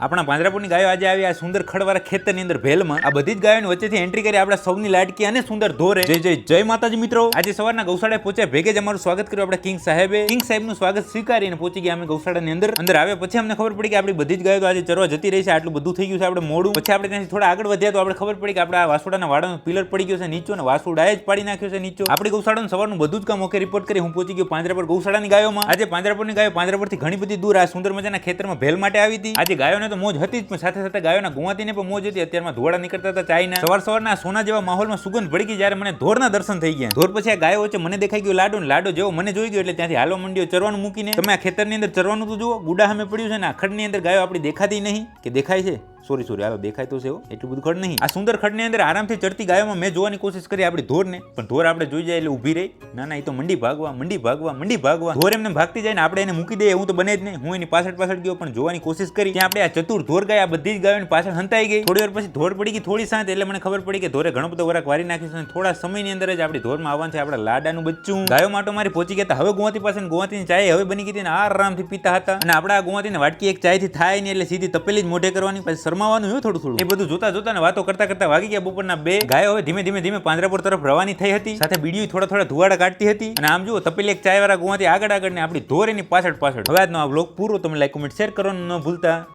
આપણા પાંજરાપોળની ગાયો આજે આવી આ સુંદર ખડવાળા ખેતરની અંદર ભેલમાં આ બધી જ ગાયોની વચ્ચેથી એન્ટ્રી કરી આપણા સૌની લાડકી અને સુંદર ધોરે જય માતાજી મિત્રો. આજે સવારના ગૌશાળાએ પહોંચ્યા ભેગે જ અમારું સ્વાગત કર્યું આપણે કિંગ સાહેબનું સ્વાગત સ્વીકારીને પહોંચી ગયા અમે ગૌશાળાની અંદર આવ્યા પછી અમને ખબર પડી કે આપણી બધી જ ગાયો તો આજે ચરવા જતી રહી છે. આટલું બધું થઈ ગયું છે આપણે મોડું. પછી આપણે ત્યાંથી થોડા આગળ વધ્યા તો આપણે ખબર પડી કે આપણા વાસોડાના વાડાનો પિલર પડી ગયો છે નીચો અને વાસોડાએ જ પાડી નાખ્યો છે નીચો. આપણી ગૌશાળાનું સવારનું બધું જ કામ ઓકે રિપોર્ટ કરી હું પહોંચી ગયો પાંજરાપોળ ગૌશાળાની ગાયોમાં. આજે પાંજરાપોળની ગાયો પાંજરાપોળથી ઘણી બધી દૂર આ સુંદર મજાના ખેતરમાં ભેલ માટે આવી હતી. આજે ગાયોને તો મોજ હતી જ પણ સાથે સાથે ગાયોના ગુવાતીને પણ મોજ હતી. અત્યારમાં ધોળા નીકળતા હતા ચાઈના. સવારના સોના જેવા માહોલમાં સુગંધ ભળી ગઈ જ્યારે મને ધોરના દર્શન થઈ ગયા. ધોર પછી આ ગાયો વચ્ચે મને દેખાઈ ગયો લાડો ને લાડો જેવો મને જોઈ ગયો એટલે ત્યાંથી હાલવા મંડ્યો ચરવાનું મૂકીને. તમે આ ખેતરની અંદર ચરવાનું તો જુઓ, ગુડા સામે પડ્યું છે ને આ ખડની અંદર ગાયો આપણી દેખાતી નહીં કે દેખાય છે? સોરી હાલો દેખાય તો છે એટલું બધું ખડ નહીં. આ સુંદર ખડની અંદર આરામથી ચડતી ગાયોમાં મેં જોવાની કોશિશ કરી આપણી ધોરને, પણ ધોર આપણે જોઈ જાય એટલે ઊભી રહી. ના એ તો મંડી ભાગવા ધોર એમને ભાગતી જાય ને આપણે એને મૂકી દઈએ એવું તો બને જ નહીં. હું એની પાછળ ગયો પણ જોવાની કોશિશ કરી. ત્યાં આપણે આ ચતુર ધોર ગાય આ બધી જ ગાયોની પાછળ હંતાઈ ગઈ. થોડી વાર પછી ધોર પડી ગઈ થોડી શાંત એટલે મને ખબર પડી કે ધોરે ઘણો બધો વરાક વારી નાખ્યો છે અને થોડા સમયની અંદર જ આપણી ધોરમાં આવવાનું છે આપણા લાડાનું બચ્ચું. ગાયો માટો મારી પહોંચી ગયા. હવે ગુવાતી પાસે ગુવાતીની ચાય હવે બની ગઈ હતી ને આરામથી પીતા હતા. અને આપણા ગુવાતીને વાટકી એક ચાયથી થાય નહીં એટલે સીધી તપેલી જ મોઢે કરવાની, પછી શરમાવાનું હોય થોડું. એ બધું જોતા ને વાતો કરતા વાગી ગયા બપોરના 2. ગાયો હવે ધીમે પાંજરાપોળ તરફ રવાની થઈ હતી. સાથે બીડીયું થોડા ધુવાડા કાઢતી હતી. અને આમ જુઓ તપેલી એક ચાય વાળા ગુવાથી આગળ ને આપણી ધોર એની પાછળ. હવે આજનો આ વ્લોગ પૂરો. તમે લાઈક, કોમેન્ટ, શેર કરવાનું ન ભૂલતા.